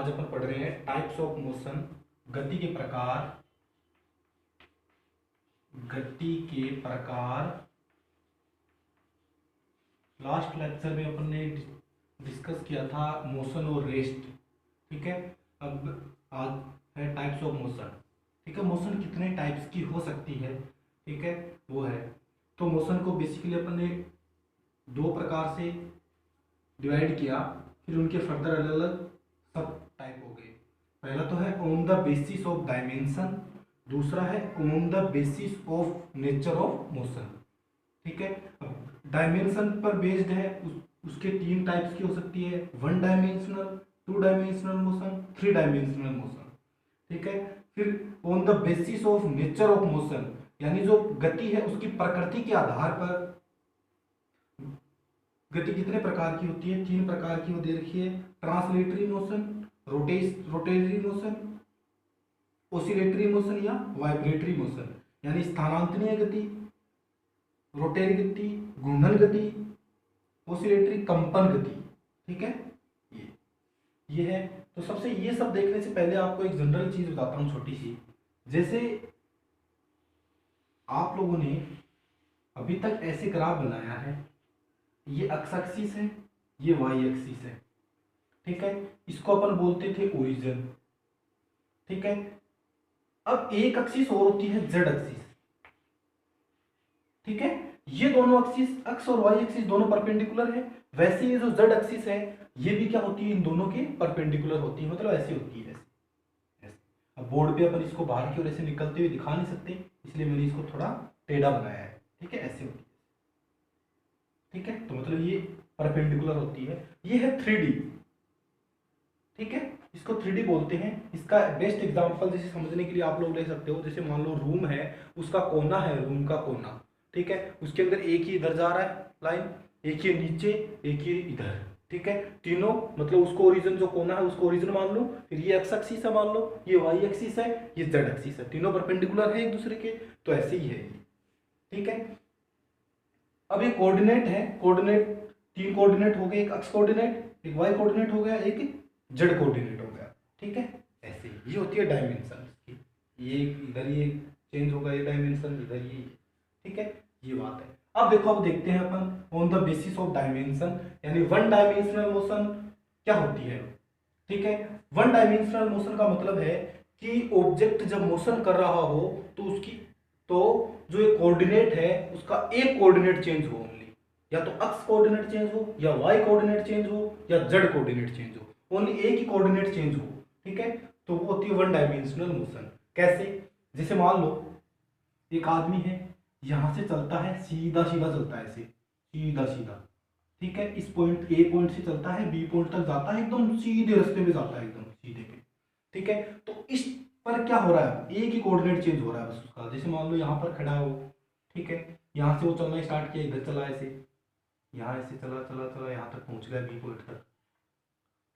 आज अपन पढ़ रहे हैं टाइप्स ऑफ मोशन, गति के प्रकार। गति के प्रकार लास्ट लेक्चर में अपन ने डिस्कस किया था मोशन और रेस्ट। ठीक है, अब आज है टाइप्स ऑफ मोशन। ठीक है, मोशन कितने टाइप्स की हो सकती है, ठीक है, वो है। तो मोशन को बेसिकली अपन ने दो प्रकार से डिवाइड किया, फिर उनके फर्दर अलग अलग सब टाइप हो गए। पहला तो है on the basis of dimension, दूसरा है on the basis of nature of motion. ठीक है, डायमेंशन पर बेस्ड है, उसके तीन टाइप्स की हो सकती है, one dimensional, two dimensional motion, three dimensional motion. ठीक है, फिर on the basis of nature of motion, यानी जो गति है उसकी प्रकृति के आधार पर गति कितने प्रकार की होती है, तीन प्रकार की वो दे रखी है। Translatory motion, rotatory motion, oscillatory motion या वाइब्रेटरी मोशन, यानी स्थानांतरीय गति, रोटेटरी गति, घूर्णन गति, ओसिलेटरी कंपन गति। ठीक है, ये है। तो सबसे ये सब देखने से पहले आपको एक जनरल चीज बताता हूँ छोटी सी। जैसे आप लोगों ने अभी तक ऐसे ग्राफ बनाया है, ये एक्स एक्सिस है, ये वाई एक्सिस है। ठीक है, इसको अपन बोलते थे ओरिजिन। ठीक है, अब एक एक्सिस और होती है जेड एक्सिस। ठीक है, ये दोनों एक्सिस एक्स और वाई एक्सिस दोनों परपेंडिकुलर है। वैसे ये जो जेड एक्सिस है ये भी क्या होती है, इन दोनों के परपेंडिकुलर होती है, मतलब ऐसी होती है ऐसे। अब बोर्ड पे अपन इसको बाहर की ओर ऐसे निकलते हुए दिखा नहीं सकते, इसलिए मैंने इसको थोड़ा टेढ़ा बनाया है। ठीक है, ऐसे होती है। ठीक है, तो मतलब ये परपेंडिकुलर होती है। ये है 3D। ठीक है, इसको 3D बोलते हैं। इसका बेस्ट एग्जांपल जैसे समझने के लिए आप लोग ले सकते हो, जैसे मान लो रूम है, उसका कोना है, रूम का कोना। ठीक है, उसके अंदर एक ही इधर जा रहा है लाइन, एक ही नीचे, एक ही इधर। ठीक है, तीनों मतलब उसको ओरिजिन, जो कोना है उसको ओरिजिन मान लो, फिर ये एक्स एक्सिस है मान लो, ये वाई एक्सिस है, ये जेड एक्सिस है, तीनों परपेंडिकुलर है एक दूसरे के। तो ऐसे ही है। ठीक है, अब ये कोऑर्डिनेट है, कोऑर्डिनेट तीन कोऑर्डिनेट हो गए, एक एक्स कोऑर्डिनेट, एक वाई कोऑर्डिनेट हो गया, एक जेड कोऑर्डिनेट हो गया। ठीक है, ऐसे ये होती है डायमेंशन की। ये इधर ये चेंज होगा, ये डायमेंशन इधर ये। ठीक है, ये बात है। अब देखो, अब देखते हैं अपन on the basis of dimension, यानी वन डायमेंशनल मोशन क्या होती है। ठीक है, वन डायमेंशनल मोशन का मतलब है कि ऑब्जेक्ट जब मोशन कर रहा हो तो उसकी जो एक कोऑर्डिनेट है उसका एक कोऑर्डिनेट चेंज हो ओनली, या तो एक्स कोऑर्डिनेट चेंज हो, या वाई कोऑर्डिनेट चेंज हो, या जेड कोऑर्डिनेट चेंज हो, ओनली एक ही कोऑर्डिनेट चेंज हो। ठीक है, तो वो होती है वन डायमेंशनल मोशन। कैसे, जैसे मान लो एक आदमी है, यहां से चलता है, सीधा सीधा चलता है, ऐसे सीधा सीधा। ठीक है, इस पॉइंट ए पॉइंट से चलता है, बी पॉइंट तक जाता है, एकदम सीधे रास्ते में जाता है, एकदम सीधे पे। ठीक है, तो इस पर क्या हो रहा है, एक ही कोऑर्डिनेट चेंज हो रहा है बस उसका। जैसे मान लो यहाँ पर खड़ा है वो, ठीक है, यहाँ से वो चलना स्टार्ट किया, इधर चला ऐसे, यहाँ ऐसे चला चला चला, यहाँ तक पहुंच गया बी पॉइंट तक।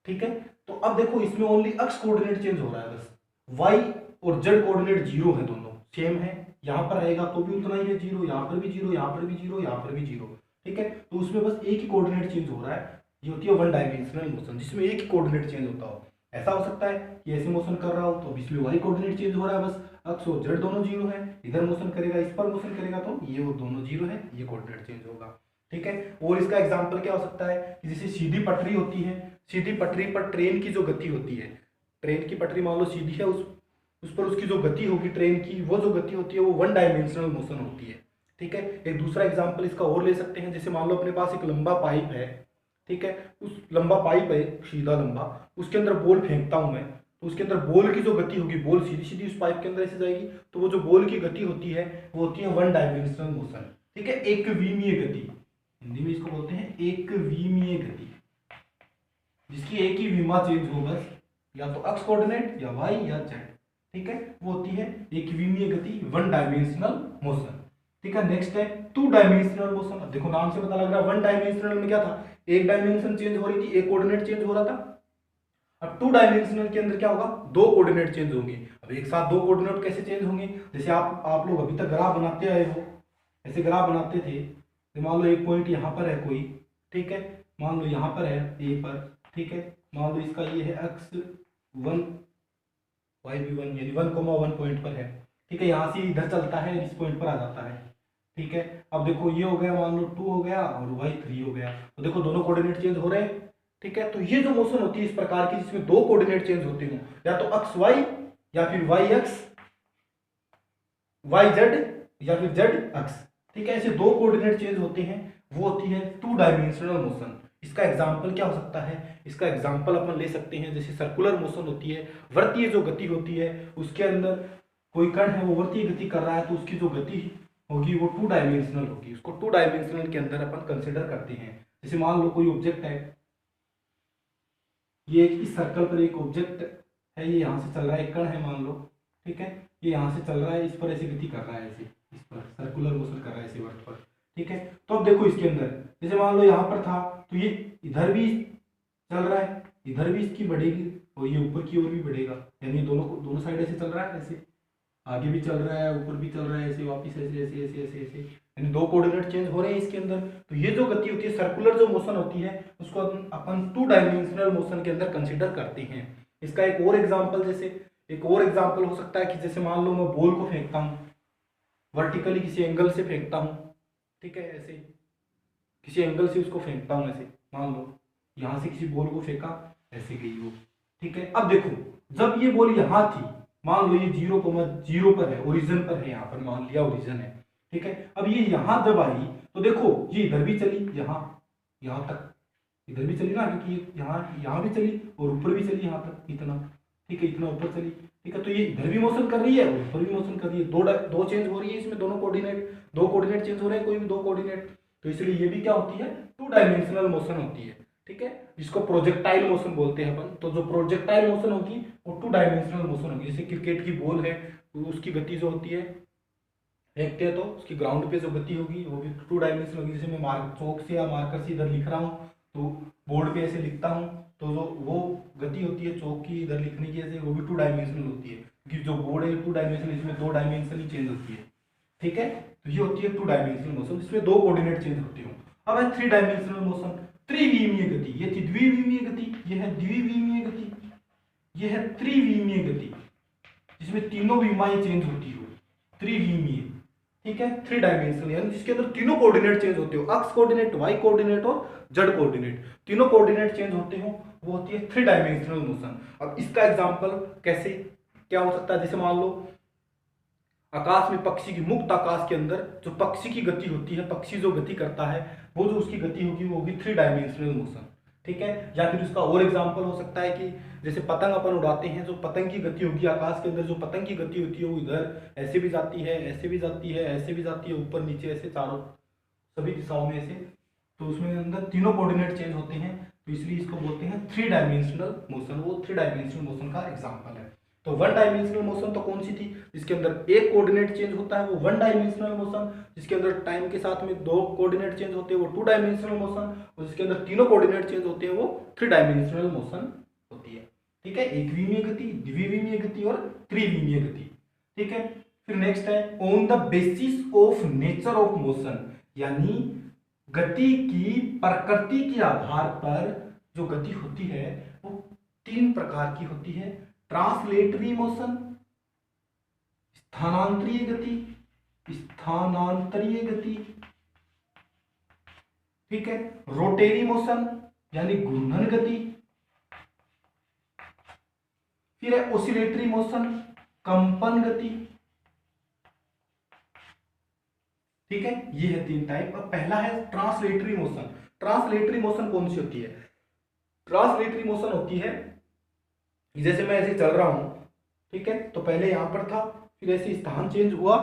ठीक है, तो अब देखो इसमें ओनली एक्स कोऑर्डिनेट चेंज हो रहा है बस, वाई और जेड कोऑर्डिनेट जीरो है, दोनों सेम है। यहाँ पर रहेगा तो भी उतना ही है, जीरो, यहाँ पर भी जीरो, यहाँ पर भी जीरो, यहाँ पर भी जीरो। ठीक है, तो उसमें बस एक ही कोऑर्डिनेट चेंज हो रहा है। ये होती है वन डायमेंशनल मोशन, जिसमें एक ही कोऑर्डिनेट चेंज होता हो। ऐसा हो सकता है कि ऐसे मोशन कर रहा हो तो इसमें वाई कोऑर्डिनेट चेंज हो रहा है, बस एक्स और जेड दोनों जीरो है, इधर मोशन करेगा, इस पर मोशन करेगा तो ये वो दोनों जीरो है, ये कोऑर्डिनेट चेंज होगा। ठीक है, और इसका एग्जांपल क्या हो सकता है कि जैसे सीधी पटरी होती है, सीधी पटरी पर ट्रेन की जो गति होती है, ट्रेन की पटरी मान लो सीधी है, उस पर उसकी जो गति होगी ट्रेन की, वो जो गति होती है वो वन डायमेंशनल मोशन होती है। ठीक है, एक दूसरा एग्जांपल इसका और ले सकते हैं, जैसे मान लो अपने पास एक लंबा पाइप है। ठीक है, उस लंबा पाइप है सीधा लंबा, उसके अंदर बॉल फेंकता हूं मैं, तो उसके अंदर बॉल की जो गति होगी, बॉल सीधी सीधी उस पाइप के अंदर ऐसे जाएगी, तो वो जो बॉल की गति होती है वो होती है वन डायमेंशनल मोशन। ठीक है, एक विमीय गति, हिंदी में इसको बोलते हैं एक विमीय गति, जिसकी एक ही विमा चेंज हो बस, या तो एक्स कोऑर्डिनेट या वाई या जेड। ठीक है, वो होती है एक विमीय गति, वन डायमेंशनल मोशन। ठीक है, नेक्स्ट है टू डायमेंशनल मोशन। अब देखो नाम से पता लग रहा है, वन डायमेंशनल में क्या था, एक डायमेंशन चेंज हो रही थी, एक कोऑर्डिनेट चेंज हो रहा था। अब टू डायमेंशनल के अंदर क्या होगा, दो कोऑर्डिनेट चेंज होंगे। अब एक साथ दो कोऑर्डिनेट कैसे चेंज होंगे, जैसे आप लोग अभी तक ग्राफ बनाते आए हो, ऐसे ग्राफ बनाते थे। तो मान लो एक पॉइंट यहाँ पर है कोई, ठीक है, मान लो यहाँ पर है ए पर, ठीक है, मान लो इसका ये है एक्स, 1 वाई भी 1 यानी 1,1 पॉइंट पर है, ठीक है। यहाँ से इधर चलता है, इस पॉइंट पर आ जाता है, ठीक है। अब देखो ये हो गया, मान लो 2 हो गया और वाई 3 हो गया, तो देखो दोनों कोऑर्डिनेट चेंज हो रहे हैं, ठीक है। तो ये जो मोशन होती है इस प्रकार की जिसमें दो कोऑर्डिनेट चेंज होते हो, या तो अक्स वाई या फिर वाई एक्स, वाई जेड या फिर जेड अक्स, ठीक है। ऐसे दो कोऑर्डिनेट चेंज होते हैं, वो होती है 2 डायमेंशनल मोशन। इसका एग्जाम्पल क्या हो सकता है? इसका एग्जाम्पल अपन ले सकते हैं जैसे सर्कुलर मोशन होती है, वृत्तीय जो गति होती है, उसके अंदर कोई कण है वो वृत्तीय गति कर रहा है, तो उसकी जो गति होगी वो 2 डायमेंशनल होगी। उसको 2 डायमेंशनल के अंदर अपन कंसिडर करते हैं। जैसे मान लो कोई ऑब्जेक्ट है, ये इस सर्कल पर एक ऑब्जेक्ट है, ये यहाँ से चल रहा है, एक कण है मान लो, ठीक है। ये यहाँ से चल रहा है, इस पर ऐसी गति कर रहा है, ऐसे इस पर सर्कुलर मोशन कर रहा है, ऐसे वर्त पर, ठीक है। तो अब देखो इसके अंदर जैसे मान लो यहाँ पर था, तो ये इधर भी चल रहा है, इधर भी इसकी बढ़ेगी और ये ऊपर की ओर भी बढ़ेगा, यानी दोनों साइड ऐसे चल रहा है, ऐसे आगे भी चल रहा है, ऊपर भी चल रहा है, ऐसे वापिस ऐसे ऐसे ऐसे ऐसे ऐसे, यानी दो कोऑर्डिनेट चेंज हो रहे हैं इसके अंदर। तो ये जो गति होती है, सर्कुलर जो मोशन होती है, उसको अपन 2 डायमेंशनल मोशन के अंदर कंसिडर करते हैं। इसका एक और एग्जांपल, जैसे एक और एग्जांपल हो सकता है कि जैसे मान लो मैं बॉल को फेंकता हूँ, वर्टिकली किसी एंगल से फेंकता हूँ, ठीक है, ऐसे किसी एंगल से उसको फेंकता हूँ, ऐसे मान लो यहाँ से किसी बॉल को फेंका, ऐसे गई वो, ठीक है। अब देखो जब ये बॉल यहाँ थी, मान लो ये 0,0 पर है, ओरिजिन पर है, यहाँ पर मान लिया ओरिजिन है, ठीक है। अब ये यहाँ जब आई तो देखो ये इधर भी चली, यहाँ तक इधर भी चली ना, क्योंकि यहाँ भी चली और ऊपर भी चली यहाँ तक, इतना, ठीक है, इतना ऊपर चली, ठीक है। तो ये इधर भी मोशन कर रही है और ऊपर भी मोशन कर रही है, दो चेंज हो रही है इसमें, दो कोऑर्डिनेट चेंज हो रहे हैं, कोई भी दो कोऑर्डिनेट, तो इसलिए ये भी क्या होती है, 2 डायमेंशनल मोशन होती है, ठीक है। जिसको प्रोजेक्टाइल मोशन बोलते हैं अपन। तो जो प्रोजेक्टाइल मोशन होगी वो 2 डायमेंशनल मोशन होगी। जैसे क्रिकेट की बॉल है, उसकी गति जो होती है, फेंकते हैं तो उसकी ग्राउंड पे जो गति होगी वो भी 2 डायमेंशनल होगी। जैसे मैं चौक से या मार्कर से इधर लिख रहा हूँ, तो बोर्ड पे ऐसे लिखता हूँ, तो जो वो गति होती है चौक की इधर लिखने की, ऐसे वो भी 2 डायमेंशनल होती है, क्योंकि जो बोर्ड है 2 डायमेंशनल, इसमें 2 डायमेंशन ही चेंज होती है, ठीक है। तो ये होती है 2 डायमेंशनल मोशन, जिसमें 2 कोऑर्डिनेट चेंज होते हो। अब है 3 डायमेंशनल मोशन, त्रिविमीय गति। ये थी द्विविमीय गति, ये है द्विविमीय गति, ये है त्रिविमीय गति, जिसमें तीनों विमाएं चेंज होती हो, त्रिविमीय, ठीक है। 3 डायमेंशनल, यानी जिसके अंदर तीनों कोऑर्डिनेट चेंज होते हो, अक्स कोऑर्डिनेट, वाई कोऑर्डिनेट और जेड कोऑर्डिनेट, तीनों कोऑर्डिनेट चेंज होते हो, वो होती है 3 डायमेंशनल मोशन। अब इसका एग्जांपल कैसे क्या हो सकता है? जैसे मान लो आकाश में पक्षी की, मुक्त आकाश के अंदर जो पक्षी की गति होती है, पक्षी जो गति करता है, वो जो उसकी गति होगी वो होगी 3 डायमेंशनल मोशन, ठीक है। या फिर उसका और एग्जांपल हो सकता है कि जैसे पतंग अपन उड़ाते हैं, जो पतंग की गति होगी आकाश के अंदर, जो पतंग की गति होती है वो इधर ऐसे भी जाती है, ऐसे भी जाती है, ऐसे भी जाती है, ऊपर नीचे ऐसे चारों सभी दिशाओं में ऐसे, तो उसमें अंदर तीनों कोऑर्डिनेट चेंज होते हैं, तो इसलिए इसको बोलते हैं 3 डायमेंशनल मोशन। वो 3 डायमेंशनल मोशन का एग्जाम्पल है। तो 1 डायमेंशनल मोशन तो कौन सी थी? जिसके अंदर एक कोऑर्डिनेट चेंज होता है वो 1 डायमेंशनल मोशन, जिसके अंदर टाइम के साथ में 2 कोऑर्डिनेट चेंज होते हैं वो 2 डायमेंशनल मोशन, और जिसके अंदर तीनों कोऑर्डिनेट चेंज होते हैं वो 3 डायमेंशनल मोशन होती है, ठीक है। एकविमीय गति, द्विविमीय गति और त्रिविमीय गति, ठीक है। फिर नेक्स्ट है on the basis of nature of motion, यानी गति की प्रकृति के आधार पर जो गति होती है वो 3 प्रकार की होती है। ट्रांसलेटरी मोशन, स्थानांतरीय गति, ठीक है, रोटेरी मोशन यानी घूर्णन गति, फिर है ओसिलेटरी मोशन, कंपन गति, ठीक है। ये है 3 टाइप। अब पहला है ट्रांसलेटरी मोशन। ट्रांसलेटरी मोशन कौन सी होती है? ट्रांसलेटरी मोशन होती है जैसे मैं ऐसे चल रहा हूं, ठीक है, तो पहले यहां पर था, फिर ऐसे स्थान चेंज हुआ,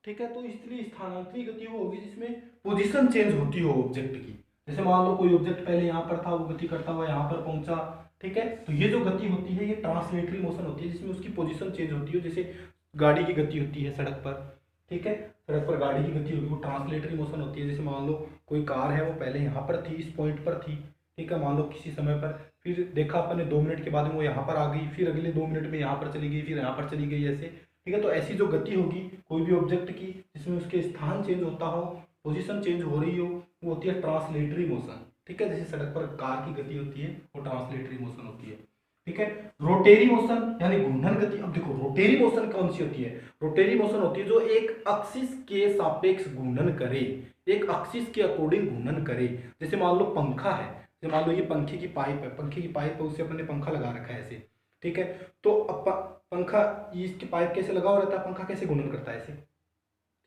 ठीक है, तो इसलिए स्थानांतरित गति वो होगी जिसमें पोजीशन चेंज होती हो ऑब्जेक्ट की। जैसे मान लो कोई ऑब्जेक्ट पहले यहाँ पर था, वो गति करता हुआ यहाँ पर पहुंचा, ठीक है, तो ये जो गति होती है ये ट्रांसलेटरी मोशन होती है, जिसमें उसकी पोजीशन चेंज होती है। जैसे गाड़ी की गति होती है सड़क पर, ठीक है, सड़क पर गाड़ी की गति होगी वो ट्रांसलेटरी मोशन होती है। जैसे मान लो कोई कार है, वो पहले यहाँ पर थी, इस पॉइंट पर थी, ठीक है, मान लो किसी समय पर, फिर देखा अपन ने 2 मिनट के बाद में वो यहाँ पर आ गई, फिर अगले 2 मिनट में यहाँ पर चली गई, फिर यहाँ पर चली गई, ऐसे, ठीक है। तो ऐसी जो गति होगी कोई भी ऑब्जेक्ट की जिसमें उसके स्थान चेंज होता हो, पोजीशन चेंज हो रही हो, वो होती है ट्रांसलेटरी मोशन, ठीक है। जैसे सड़क पर कार की गति होती है वो ट्रांसलेटरी मोशन होती है। ठीक है। रोटेरी मोशन यानी घूर्णन गति। अब देखो रोटेरी मोशन कौन सी होती है? रोटेरी मोशन होती है जो एक एक्सिस के सापेक्ष घूर्णन करे, एक एक्सिस के अकॉर्डिंग घूर्णन करे। जैसे मान लो पंखा है, जैसे मान लो ये पंखे की पाइप है, पंखे की पाइप है, उसे अपने पंखा लगा रखा है ऐसे, ठीक है। तो अब पंखा, इसकी पाइप कैसे लगा हुआ रहता है, पंखा कैसे घूर्णन करता है ऐसे,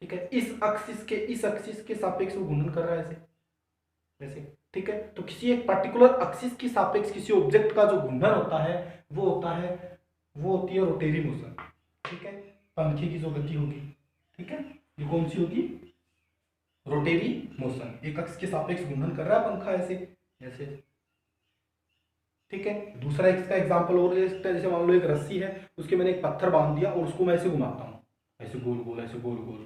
ठीक है। इस एक्सिस के सापेक्ष वो घूर्णन कर रहा है ऐसे, ऐसे, ठीक है। तो किसी एक पर्टिकुलर एक्सिस की सापेक्ष किसी ऑब्जेक्ट का जो घूर्णन होता है वो होती है रोटेरी मोशन, ठीक है। पंखे की जो गति होगी, ठीक है, ये कौन सी होगी? Rotary motion. एक अक्ष के सापेक्ष घूर्णन कर रहा है पंखा ऐसे, ऐसे, ठीक है। दूसरा इसका एग्जांपल और ले सकते हैं, जैसे मान लो एक रस्सी है, उसके मैंने एक पत्थर बांध दिया और उसको मैं ऐसे घुमाता हूँ, ऐसे गोल गोल, ऐसे गोल गोल,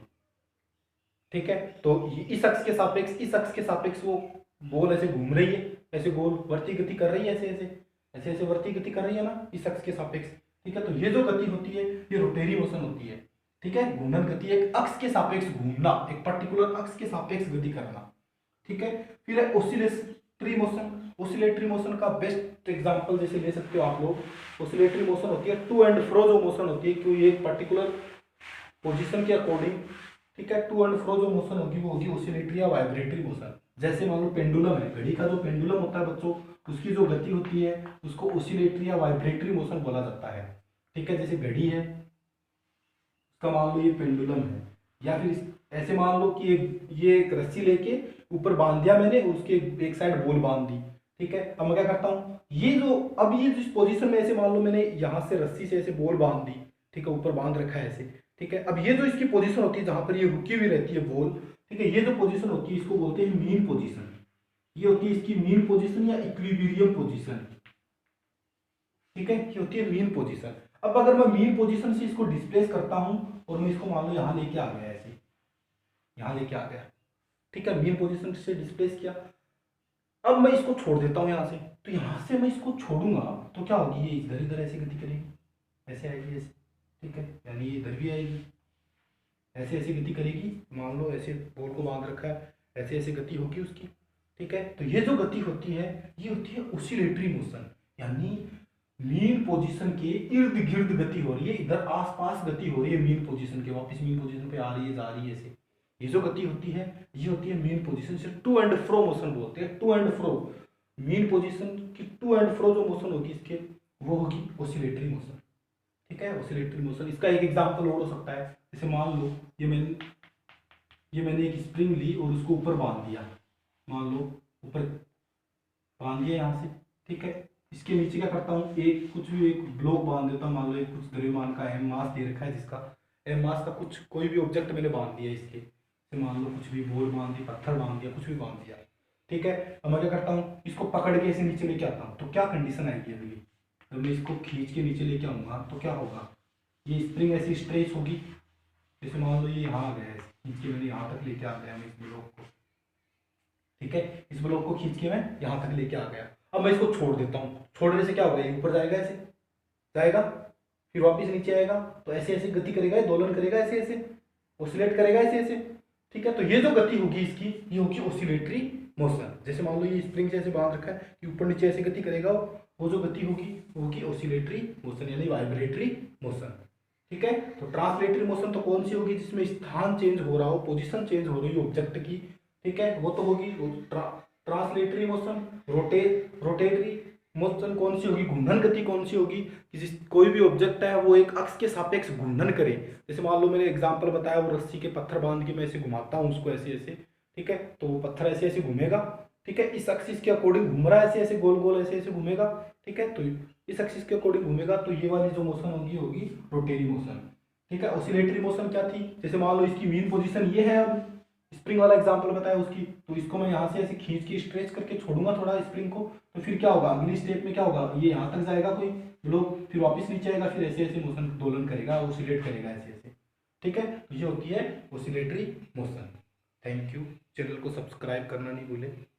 ठीक है। तो इस अक्ष के सापेक्ष वो बॉल ऐसे घूम रही है, ऐसे गोल वर्ती गति कर रही है, ऐसे ऐसे ऐसे ऐसे वर्ती गति कर रही है ना, इस अक्ष के सापेक्ष, ठीक है। तो ये जो गति होती है ये रोटेरी मोशन होती है, ठीक है। घूर्णन गति एक अक्ष के सापेक्ष घूमना, एक पर्टिकुलर अक्ष के सापेक्ष गति करना, ठीक है। फिर है ऑसिलेटरी मोशन। ऑसिलेटरी मोशन का बेस्ट एग्जांपल जैसे ले सकते हो आप लोग, ऑसिलेटरी मोशन होती है टू एंड फ्रो जो मोशन होती है, क्योंकि एक पर्टिकुलर पोजीशन के अकॉर्डिंग, ठीक है, टू एंड फ्रो जो मोशन होगी वो होगी ऑसिलेटरी या वाइब्रेटरी मोशन। जैसे मान लो पेंडुलम है, घड़ी का जो पेंडुलम होता है बच्चों, उसकी जो गति होती है उसको ऑसिलेटरी या वाइब्रेटरी मोशन बोला जाता है, ठीक है। जैसे घड़ी है, उसका मान लो ये पेंडुलम है, या फिर ऐसे मान लो कि ये एक रस्सी लेके ऊपर बांध दिया मैंने, उसके एक साइड बॉल बांध दी, ठीक है। अब मैं क्या करता हूँ, ये जिस पोजीशन में ऐसे मान लो मैंने यहाँ से रस्सी से ऐसे बॉल बांध दी, ठीक है, ऊपर बांध रखा है ऐसे, ठीक है। अब ये जो इसकी पोजीशन होती है जहां पर ये रुकी हुई रहती है बॉल, ठीक है, ये जो पोजीशन होती है इसको बोलते हैं मीन पोजीशन। ये होती है इसकी मीन पोजीशन या इक्विलिब्रियम पोजीशन, ठीक है, ये होती है मीन पोजीशन। अब अगर मैं मीन पोजीशन से इसको डिस्प्लेस करता हूं और मैं इसको मान लो यहाँ लेके आ गया ऐसे, यहाँ लेके आ गया, ठीक है, मीन पोजीशन से डिस्प्लेस किया। अब मैं इसको छोड़ देता हूँ यहाँ से, तो यहाँ से मैं इसको छोड़ूंगा तो क्या होगी, ये इधर इधर ऐसे गति करेगी, ऐसे आएगी ऐसे, ठीक है, यानी ये इधर भी आएगी, ऐसे ऐसे गति करेगी। मान लो ऐसे बॉल को बांध रखा है, ऐसे ऐसे गति होगी उसकी, ठीक है। तो ये जो गति होती है ये होती है ऑसिलेटरी मोशन, यानी मीन पोजीशन के इर्द गिर्द गति हो रही है, इधर आसपास गति हो रही है मीन पोजीशन के, वापस मीन पोजीशन पे आ रही है, जा रही है ऐसे। ये जो गति होती है ये होती है मीन पोजीशन से टू एंड फ्रो मोशन बोलते हैं, to and fro. Mean position की टू एंड फ्रो जो मोशन होगी इसके, वो होगी ऑसिलेटरी मोशन, ठीक है, ऑसिलेटरी मोशन। इसका एक एग्जांपल और हो सकता है, जैसे मान लो ये मैंने एक स्प्रिंग ली और उसको ऊपर बांध दिया, मान लो ऊपर बांध दिया यहाँ से, ठीक है। इसके नीचे क्या करता हूँ, एक ब्लॉक बांध देता हूँ, मान लो एक कुछ द्रव्यमान का एम मास दे रखा है, जिसका एम मास का कुछ कोई भी ऑब्जेक्ट मैंने बांध दिया इसके, जैसे मान लो कुछ भी बॉल बांध दी, पत्थर बांध दिया, कुछ भी बांध दिया, ठीक है। अब मैं क्या करता हूँ, इसको पकड़ के ऐसे नीचे लेके आता हूँ, तो क्या कंडीशन आएगी अगली, जब मैं इसको खींच के नीचे लेके आऊँगा तो क्या होगा, ये स्प्रिंग ऐसी स्ट्रेच होगी, जैसे मान लो ये यहाँ आ गया है, खींच के मैंने यहाँ तक लेके आ गया मैं इस ब्लॉक को, ठीक है, इस ब्लॉक को खींच के मैं यहाँ तक लेके आ गया। अब मैं इसको छोड़ देता हूँ, छोड़ने से क्या होगा, ये ऊपर जाएगा, ऐसे जाएगा, फिर वापस नीचे आएगा, तो ऐसे ऐसे गति करेगा, दोलन करेगा, ऐसे ऐसे ऑसिलेट करेगा, ऐसे ऐसे, ठीक है। तो ये जो गति होगी इसकी, ये होगी ऑसिलेटरी मोशन। जैसे मान लो ये स्प्रिंग से ऐसे बांध रखा है कि ऊपर नीचे ऐसे गति करेगा, वो जो गति होगी वो होगी ऑसिलेटरी मोशन यानी वाइब्रेटरी मोशन, ठीक है। तो ट्रांसलेटरी मोशन तो कौन सी होगी, जिसमें स्थान चेंज हो रहा हो, पोजीशन चेंज हो रही हो ऑब्जेक्ट की, ठीक है, वो तो होगी ट्रांसलेटरी मोशन। रोटेटरी मोशन कौन सी होगी, घूर्णन गति कौन सी होगी, कि कोई भी ऑब्जेक्ट है वो एक अक्ष के सापेक्ष घूर्णन करे। जैसे मान लो मैंने एग्जांपल बताया, वो रस्सी के पत्थर बांध के मैं ऐसे घुमाता हूँ उसको ऐसे ऐसे, ठीक है, तो वो पत्थर ऐसे ऐसे घूमेगा, ठीक है, इस एक्सिस के अकॉर्डिंग घूम रहा है, ऐसे ऐसे गोल गोल ऐसे ऐसे घूमेगा, ठीक है। तो इस एक्सिस के अकॉर्डिंग घूमेगा, तो ये वाली जो मोशन होगी रोटेरी मोशन, ठीक है। ऑसिलेटरी मोशन क्या थी, जैसे मान लो इसकी मीन पोजीशन ये है, अब स्प्रिंग वाला एग्जांपल बताया उसकी, तो इसको मैं यहाँ से ऐसे खींच के स्ट्रेच करके छोड़ूंगा थोड़ा स्प्रिंग को, तो फिर क्या होगा, अगली स्टेप में क्या होगा, ये यहाँ तक जाएगा कोई ब्लॉक, फिर वापस नीचे आएगा, फिर ऐसे ऐसे मोशन दोलन करेगा, ऑसिलेट करेगा ऐसे ऐसे, ठीक है। तो ये होती है oscillatory motion. Thank you, channel को सब्सक्राइब करना नहीं भूले।